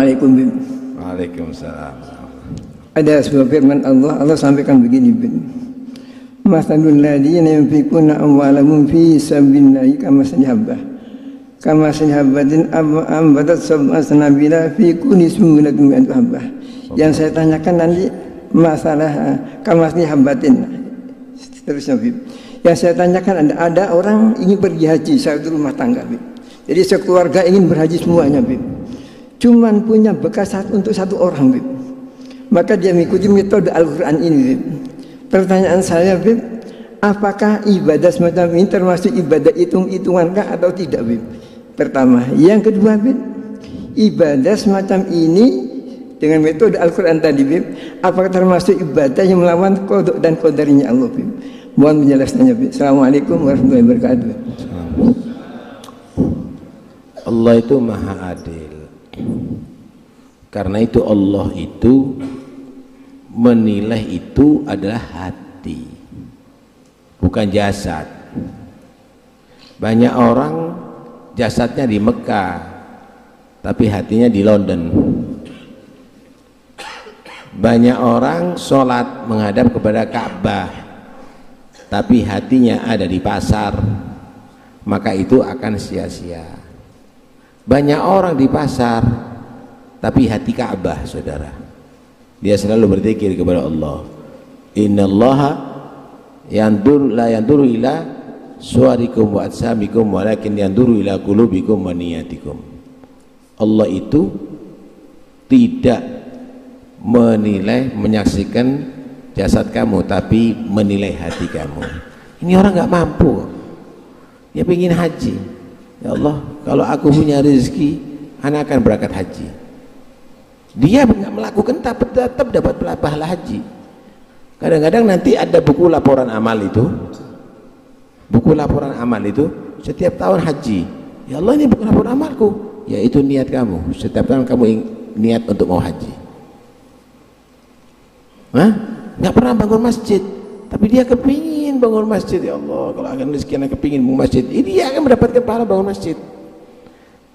Assalamualaikum Bib. Waalaikumsalam. Ada sebuah firman Allah sampaikan begini Bib. Masalul ladzina yunfiquna amwalahum fi sabilillahi kamathali habbatin ambatat sab'a sanabila fi kulli sunbulatin mi'atu habbah. Yang saya tanyakan nanti masalah kamathali habbatin. Terusnya Bib. Yang saya tanyakan ada orang ingin pergi haji satu rumah tangga Bib. Jadi sekeluarga ingin berhaji semuanya Bib. Cuman punya bekas untuk satu orang Bib. Maka dia mengikuti metode Al-Quran ini Bib. Pertanyaan saya Bib, apakah ibadah semacam ini termasuk ibadah hitung-hitungankah atau tidak Bib? Pertama. Yang kedua Bib, ibadah semacam ini dengan metode Al-Quran tadi Bib, apakah termasuk ibadah yang melawan qada dan qadarnya Allah Bib? Mohon penjelasannya Bib. Assalamualaikum warahmatullahi wabarakatuh. Allah itu maha adil. Karena itu Allah itu menilai itu adalah hati, bukan jasad. Banyak orang jasadnya di Mekah tapi hatinya di London. Banyak orang sholat menghadap kepada Ka'bah tapi hatinya ada di pasar, maka itu akan sia-sia. Banyak orang di pasar tapi hati Ka'bah, saudara. Dia selalu berzikir kepada Allah. Innallaha la yanduru ila suwarikum wa ajsamikum walakin yanduru ila qulubikum wa niyatikum. Allah itu tidak menilai, menyaksikan jasad kamu, tapi menilai hati kamu. Ini orang nggak mampu, dia pengen haji. Ya Allah, kalau aku punya rezeki, anak akan berangkat haji. Dia nggak melakukan tapi tetap dapat pahala haji. Kadang-kadang nanti ada buku laporan amal itu, setiap tahun haji. Ya Allah, ini buku laporan amalku. Ya itu niat kamu, setiap tahun kamu niat untuk mau haji. Hah? Nggak pernah bangun masjid, tapi dia kepingin bangun masjid. Ya Allah, kalau akan rezeki anak kepingin bangun masjid, ini dia akan mendapatkan pahala bangun masjid.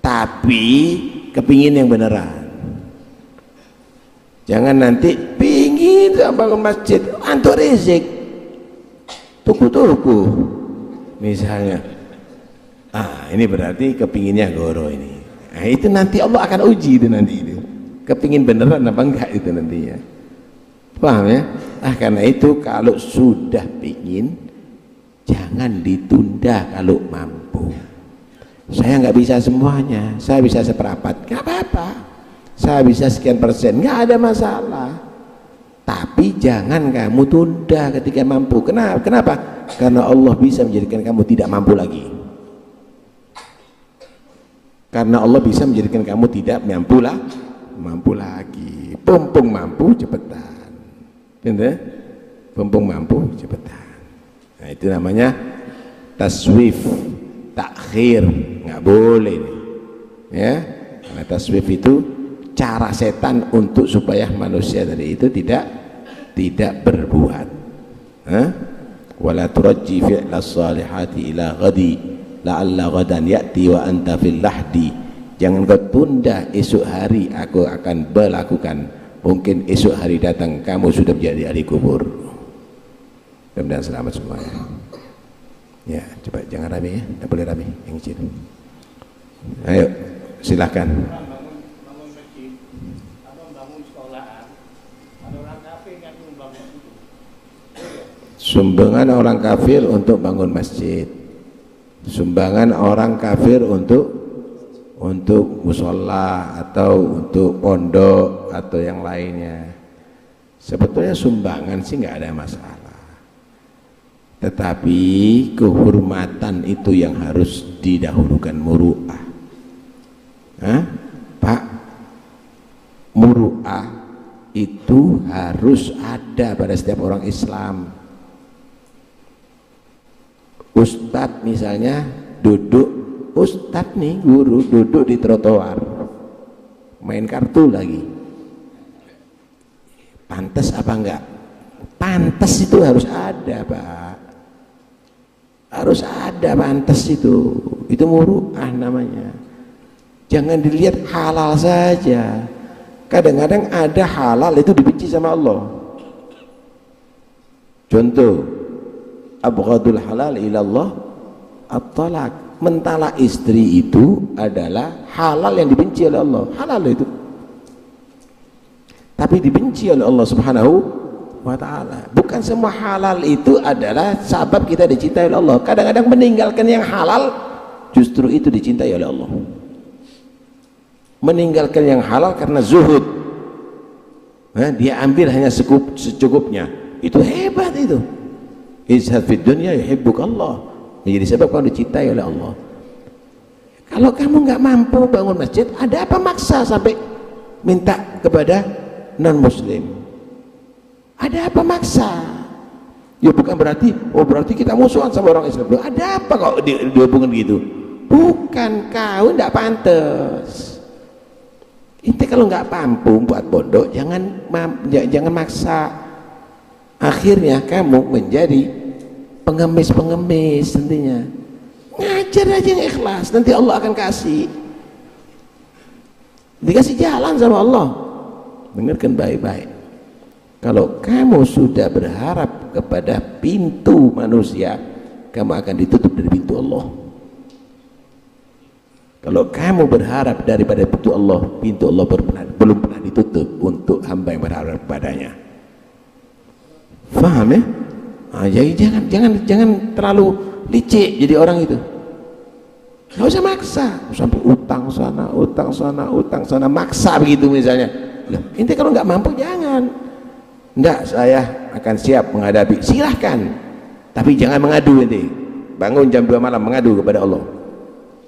Tapi kepingin yang beneran. Jangan nanti pingin bangun masjid untuk rezeki, tuku-tuku misalnya. Ini berarti kepinginnya goro ini. Nah, itu nanti Allah akan uji itu nanti itu. Kepingin beneran apa enggak itu nantinya. Paham ya? Karena itu kalau sudah pingin, jangan ditunda kalau mampu. Saya nggak bisa semuanya, saya bisa seperempat, nggak apa-apa. Saya bisa sekian persen, nggak ada masalah. Tapi jangan kamu tunda ketika mampu. Kenapa? Karena Allah bisa menjadikan kamu tidak mampu lagi. Karena Allah bisa menjadikan kamu tidak mampu lagi. Pumpung mampu cepetan, bener? Pumpung mampu cepetan. Nah, itu namanya taswif, takhir, nggak boleh nih. Ya, karena taswif itu cara setan untuk supaya manusia tadi itu tidak berbuat. Wala turajji fi'la salihati ila ghadi la'alla ghadan ya'ti wa anta fil lahdi. Jangan kau tunda, esok hari aku akan melakukan, mungkin esok hari datang kamu sudah menjadi ahli kubur. Mudah-mudahan selamat semuanya. Ya, coba jangan rame ya, tidak boleh rame, yang kecil. Ayo, silahkan. Sumbangan orang kafir untuk bangun masjid, sumbangan orang kafir untuk musola atau untuk pondok atau yang lainnya. Sebetulnya sumbangan sih nggak ada masalah, tetapi kehormatan itu yang harus didahulukan. Muru'ah, Pak, muru'ah itu harus ada pada setiap orang Islam. Ustadz misalnya duduk, ustadz nih guru duduk di trotoar main kartu lagi, pantas apa enggak? Pantas itu harus ada, Pak, harus ada pantas itu muru'ah namanya. Jangan dilihat halal saja, Kadang-kadang ada halal itu dibenci sama Allah. Contoh, abghadul halal ilallah at-talaq. Mentalak istri itu adalah halal yang dibenci oleh Allah. Halal itu, tapi dibenci oleh Allah Subhanahu wa ta'ala. Bukan semua halal itu adalah sebab kita dicintai oleh Allah. Kadang-kadang meninggalkan yang halal justru itu dicintai oleh Allah. Meninggalkan yang halal karena zuhud, dia ambil hanya secukupnya, itu hebat itu. Izhad fid dunya yuhibbuk Allah, menjadi sebab kamu dicintai oleh Allah. Kalau kamu nggak mampu bangun masjid, ada apa maksa sampai minta kepada non muslim? Ada apa maksa? Ya bukan berarti, oh berarti kita musuhan sama orang Islam. Ada apa kok dihubungkan gitu? Bukan, kau tidak pantas. Inti kalau nggak mampu buat pondok, jangan maksa. Akhirnya kamu menjadi pengemis nantinya. Ngajar aja yang ikhlas, nanti Allah akan kasih. Dikasih jalan sama Allah. Dengarkan baik-baik. Kalau kamu sudah berharap kepada pintu manusia, kamu akan ditutup dari pintu Allah. Kalau kamu berharap daripada pintu Allah belum pernah ditutup untuk hamba yang berharap kepadanya. Faham ya? Jadi jangan terlalu licik jadi orang itu. Nggak usah maksa sampai utang sana maksa begitu misalnya. Inti kalau nggak mampu jangan. Enggak, saya akan siap menghadapi. Silahkan, tapi jangan mengadu nanti. Bangun jam 2 malam mengadu kepada Allah.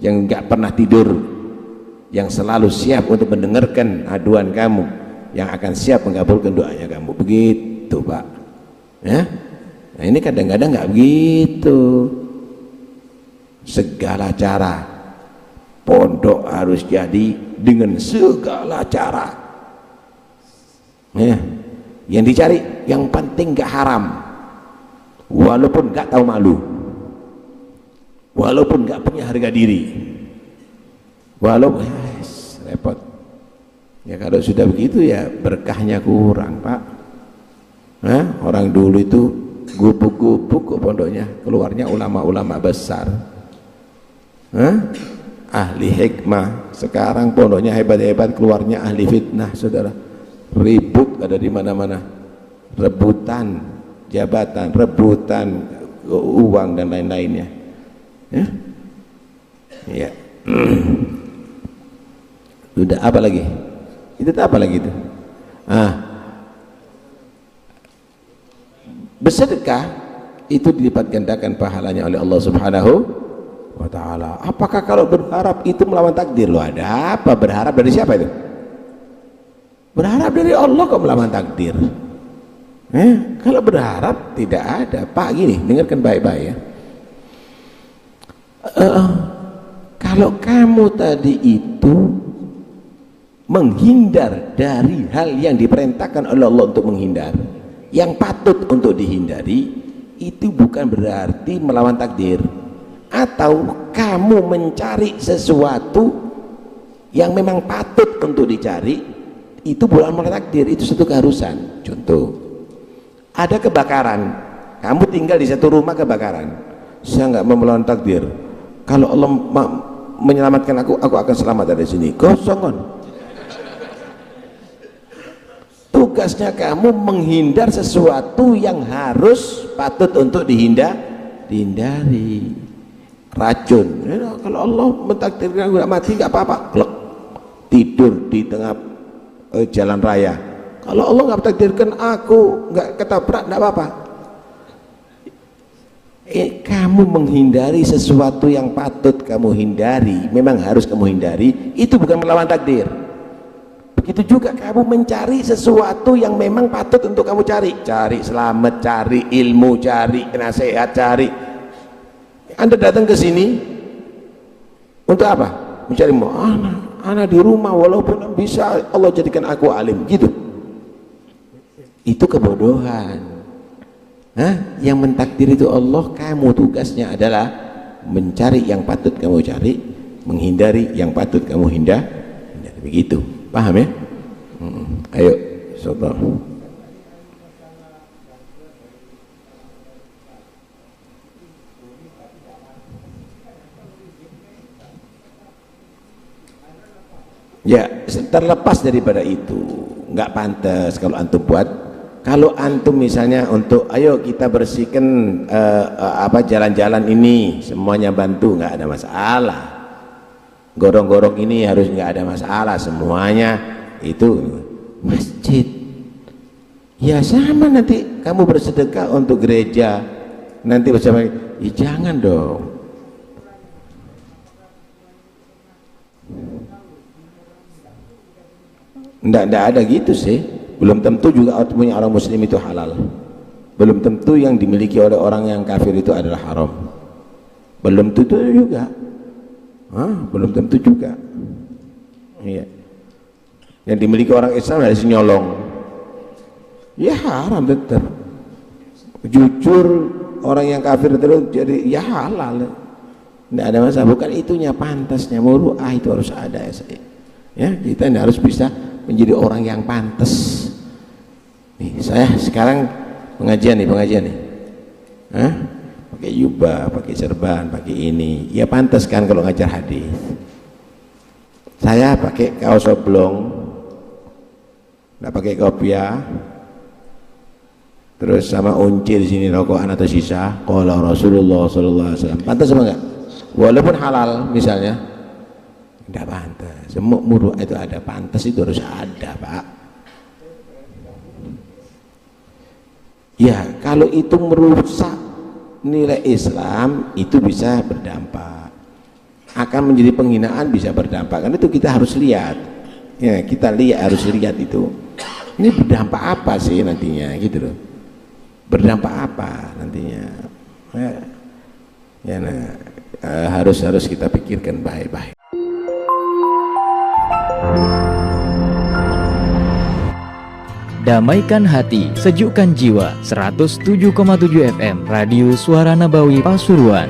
Yang nggak pernah tidur, yang selalu siap untuk mendengarkan aduan kamu, yang akan siap mengabulkan doanya kamu. Begitu Pak ya. Nah ini kadang-kadang nggak begitu. Segala cara pondok harus jadi dengan segala cara ya. Yang dicari yang penting gak haram, walaupun gak tahu malu, walaupun gak punya harga diri, walaupun repot ya. Kalau sudah begitu ya berkahnya kurang Pak. Orang dulu itu gubuk-gubuk ke pondoknya, keluarnya ulama-ulama besar, ahli hikmah. Sekarang pondoknya hebat-hebat, keluarnya ahli fitnah. Saudara, ribut ada di mana-mana, rebutan jabatan, rebutan uang dan lain-lainnya ya. Sudah apa lagi itu bersedekah itu dilipat gandakan pahalanya oleh Allah Subhanahu wa ta'ala. Apakah kalau berharap itu melawan takdir? Loh, ada apa berharap dari siapa itu? Berharap dari Allah kok melawan takdir? Kalau berharap tidak ada. Pak gini, dengarkan baik-baik ya. Kalau kamu tadi itu menghindar dari hal yang diperintahkan oleh Allah untuk menghindar, yang patut untuk dihindari, itu bukan berarti melawan takdir. Atau kamu mencari sesuatu yang memang patut untuk dicari, itu bukan melawan takdir, itu satu keharusan. Contoh, ada kebakaran, kamu tinggal di satu rumah kebakaran. Saya nggak mau melawan takdir. Kalau Allah menyelamatkan aku akan selamat dari sini. Kosongan. Tugasnya kamu menghindar sesuatu yang harus patut untuk dihindari. Racun. Kalau Allah mentakdirkan aku nggak mati nggak apa-apa. Tidur di tengah jalan raya. Kalau Allah nggak mentakdirkan aku nggak ketabrak nggak apa-apa. Kamu menghindari sesuatu yang patut kamu hindari, memang harus kamu hindari, itu bukan melawan takdir. Begitu juga kamu mencari sesuatu yang memang patut untuk kamu cari selamat, cari ilmu, cari nasihat, cari. Anda datang ke sini untuk apa? Mencari anak di rumah, walaupun bisa Allah jadikan aku alim, gitu. Itu kebodohan. Yang mentakdir itu Allah, kamu tugasnya adalah mencari yang patut kamu cari, menghindari yang patut kamu hindari. Begitu, paham ya? Ayo, Soto. Ya, terlepas daripada itu, nggak pantas kalau antum buat. Kalau antum misalnya untuk, ayo kita bersihkan jalan-jalan ini, semuanya bantu, nggak ada masalah. Gorong-gorong ini harus nggak ada masalah, semuanya itu masjid. Ya sama, nanti kamu bersedekah untuk gereja, nanti bersama, ya jangan dong. Nggak ada gitu sih. Belum tentu juga punya orang muslim itu halal. Belum tentu yang dimiliki oleh orang yang kafir itu adalah haram. Belum tentu juga. Belum tentu juga. Iya. Yang dimiliki orang Islam dari nyolong, ya haram tetap. Jujur orang yang kafir terus jadi ya halal. Nggak ada masalah. Bukan itunya pantasnya, muruah itu harus ada ya saya. Ya, kita ini harus bisa menjadi orang yang pantas. Nih, saya sekarang pengajian nih. Pakai jubah, pakai serban, pakai ini. Ya pantas kan kalau ngajar hadis. Saya pakai kaos oblong, nggak pakai kopiah, terus sama unci di sini rokokan atau sisa. Qala Rasulullah sallallahu alaihi wasallam. Pantas apa enggak? Walaupun halal misalnya. Tidak pantas. Semua muruh itu ada, pantas itu harus ada, Pak. Ya, kalau itu merusak nilai Islam, itu bisa berdampak. Akan menjadi penghinaan, bisa berdampak. Karena itu kita harus lihat. Ya, kita harus lihat itu. Ini berdampak apa sih nantinya, gitu loh. Berdampak apa nantinya? Harus kita pikirkan baik-baik. Damaikan hati, sejukkan jiwa. 107,7 FM Radio Suara Nabawi Pasuruan.